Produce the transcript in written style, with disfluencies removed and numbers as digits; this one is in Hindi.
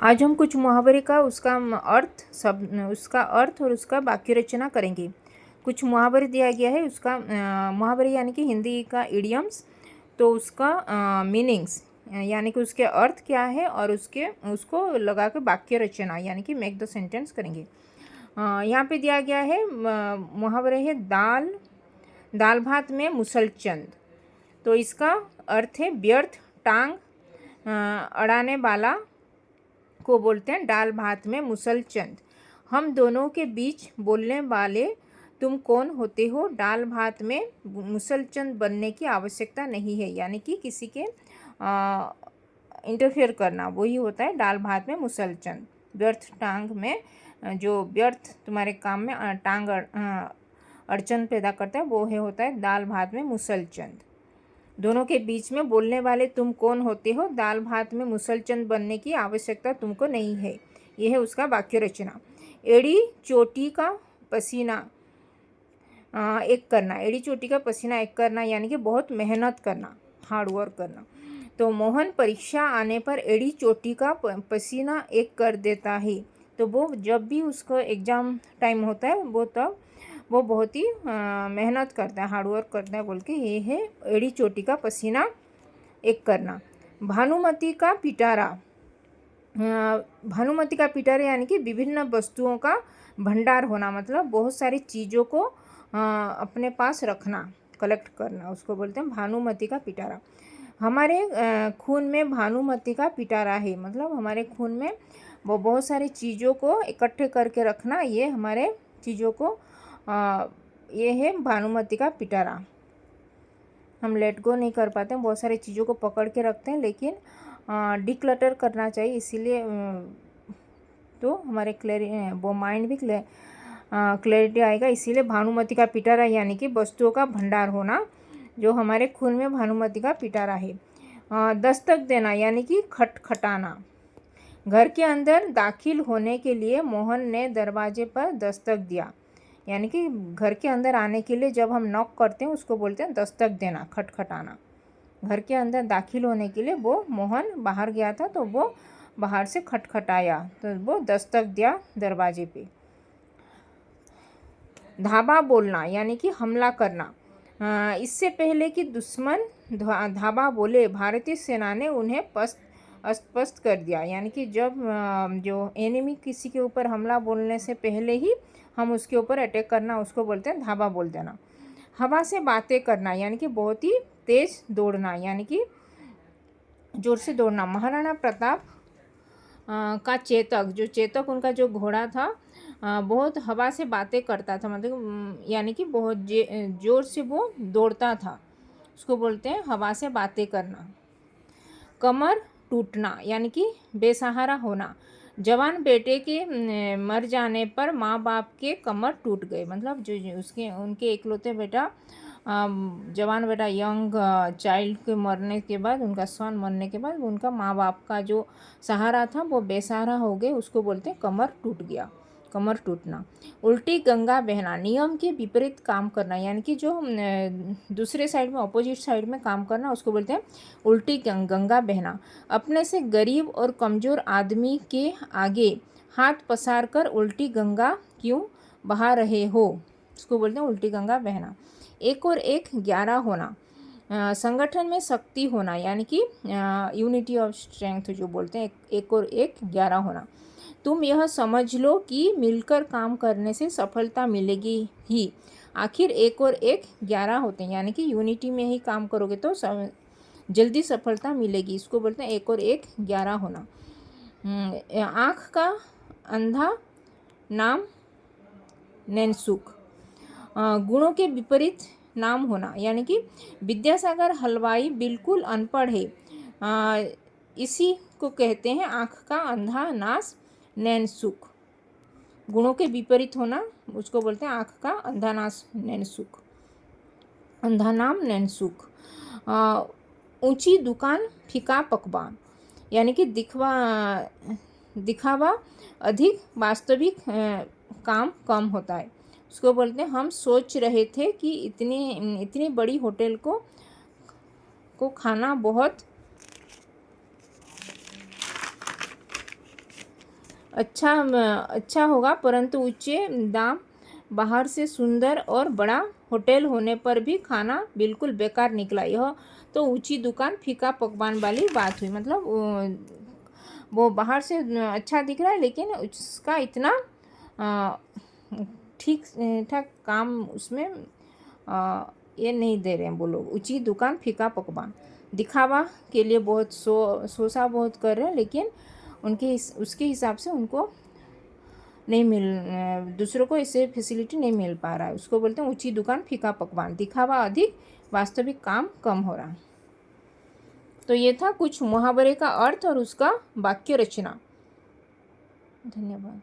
आज हम कुछ मुहावरे का उसका अर्थ और उसका वाक्य रचना करेंगे। कुछ मुहावरे दिया गया है, उसका मुहावरे यानी कि हिंदी का इडियम्स, तो उसका मीनिंग्स यानी कि उसके अर्थ क्या है और उसको लगा के वाक्य रचना यानी कि मेक द सेंटेंस करेंगे। यहाँ पे दिया गया है मुहावरे है दाल भात में मुसलचंद। तो इसका अर्थ है व्यर्थ टांग अड़ाने वाला को बोलते हैं दाल भात में मुसलचंद। हम दोनों के बीच बोलने वाले तुम कौन होते हो, दाल भात में मुसलचंद बनने की आवश्यकता नहीं है। यानी कि किसी के इंटरफेयर करना वही होता है दाल भात में मुसलचंद। व्यर्थ टांग में जो व्यर्थ तुम्हारे काम में टांग अड़चन पैदा करता है वो होता है दाल भात में मुसलचंद। दोनों के बीच में बोलने वाले तुम कौन होते हो, दाल भात में मुसलचंद बनने की आवश्यकता तुमको नहीं है। यह है उसका वाक्य रचना। एड़ी चोटी का पसीना एक करना। एड़ी चोटी का पसीना एक करना यानी कि बहुत मेहनत करना, हार्ड वर्क करना। तो मोहन परीक्षा आने पर एड़ी चोटी का पसीना एक कर देता है। तो वो जब भी उसको एग्ज़ाम टाइम होता है वो बहुत ही मेहनत करता है, हार्डवर्क करता है बोल के ये है एड़ी चोटी का पसीना एक करना। भानुमति का पिटारा। भानुमति का पिटारा यानी कि विभिन्न वस्तुओं का भंडार होना, मतलब बहुत सारी चीज़ों को अपने पास रखना, कलेक्ट करना, उसको बोलते हैं भानुमति का पिटारा। हमारे खून में भानुमति का पिटारा है, मतलब हमारे खून में वो बहुत सारी चीज़ों को इकट्ठे करके रखना, ये हमारे चीज़ों को ये है भानुमति का पिटारा। हम लेट गो नहीं कर पाते हैं, बहुत सारी चीज़ों को पकड़ के रखते हैं, लेकिन डिक्लटर करना चाहिए, इसीलिए तो हमारे वो माइंड भी क्लैरिटी आएगा। इसीलिए भानुमति का पिटारा यानी कि वस्तुओं का भंडार होना, जो हमारे खून में भानुमति का पिटारा है। दस्तक देना यानी कि खटखटाना। घर के अंदर दाखिल होने के लिए मोहन ने दरवाजे पर दस्तक दिया, यानी कि घर के अंदर आने के लिए जब हम नॉक करते हैं उसको बोलते हैं दस्तक देना, खटखटाना। घर के अंदर दाखिल होने के लिए वो मोहन बाहर गया था तो वो बाहर से खटखटाया, तो वो दस्तक दिया दरवाजे पे। धाबा बोलना यानी कि हमला करना। इससे पहले कि दुश्मन धाबा बोले, भारतीय सेना ने उन्हें अस्पष्ट कर दिया, यानी कि जब जो एनिमी किसी के ऊपर हमला बोलने से पहले ही हम उसके ऊपर अटैक करना, उसको बोलते हैं धाबा बोल देना। हवा से बातें करना यानी कि बहुत ही तेज दौड़ना, यानी कि जोर से दौड़ना। महाराणा प्रताप का चेतक उनका जो घोड़ा था बहुत हवा से बातें करता था, मतलब यानी कि बहुत जोर से वो दौड़ता था, उसको बोलते हैं हवा से बातें करना। कमर टूटना यानी कि बेसहारा होना। जवान बेटे के मर जाने पर माँ बाप के कमर टूट गए, मतलब जो उनके इकलौते बेटा जवान बेटा यंग चाइल्ड के मरने के बाद, उनका सन मरने के बाद उनका माँ बाप का जो सहारा था वो बेसहारा हो गए, उसको बोलते हैं कमर टूट गया, कमर टूटना। उल्टी गंगा बहना, नियम के विपरीत काम करना, यानी कि जो दूसरे साइड में ऑपोजिट साइड में काम करना, उसको बोलते हैं उल्टी गंगा बहना। अपने से गरीब और कमज़ोर आदमी के आगे हाथ पसार कर उल्टी गंगा क्यों बहा रहे हो, उसको बोलते हैं उल्टी गंगा बहना। एक और एक 11 होना। संगठन में शक्ति होना, यानी कि यूनिटी ऑफ स्ट्रेंथ जो बोलते हैं, एक और एक 11 होना। तुम यह समझ लो कि मिलकर काम करने से सफलता मिलेगी ही। आखिर एक और एक 11 होते हैं, यानी कि यूनिटी में ही काम करोगे तो जल्दी सफलता मिलेगी, इसको बोलते हैं एक और एक 11 होना। आँख का अंधा नाम नैनसुख। गुणों के विपरीत नाम होना, यानी कि विद्यासागर हलवाई बिल्कुल अनपढ़ है, इसी को कहते हैं आँख का अंधा नाश नैनसुख। गुणों के विपरीत होना उसको बोलते हैं आँख का अंधा नाश नैनसुख, अंधा नाम नैनसुख। ऊंची दुकान फीका पकवान, यानी कि दिखावा अधिक, वास्तविक काम कम होता है, उसको बोलते हैं हम सोच रहे थे कि इतनी बड़ी होटल को खाना बहुत अच्छा होगा, परंतु ऊंचे दाम, बाहर से सुंदर और बड़ा होटल होने पर भी खाना बिल्कुल बेकार निकला। यह तो ऊंची दुकान फीका पकवान वाली बात हुई। मतलब वो बाहर से अच्छा दिख रहा है, लेकिन उसका इतना ठीक ठाक काम उसमें ये नहीं दे रहे हैं वो लोग। ऊंची दुकान फीका पकवान, दिखावा के लिए बहुत शोषा बहुत कर रहे हैं, लेकिन उसके हिसाब से उनको नहीं दूसरों को इससे फैसिलिटी नहीं मिल पा रहा है। उसको बोलते हैं ऊंची दुकान फीका पकवान, दिखावा अधिक, वास्तविक काम कम हो रहा। तो ये था कुछ मुहावरे का अर्थ और उसका वाक्य रचना। धन्यवाद।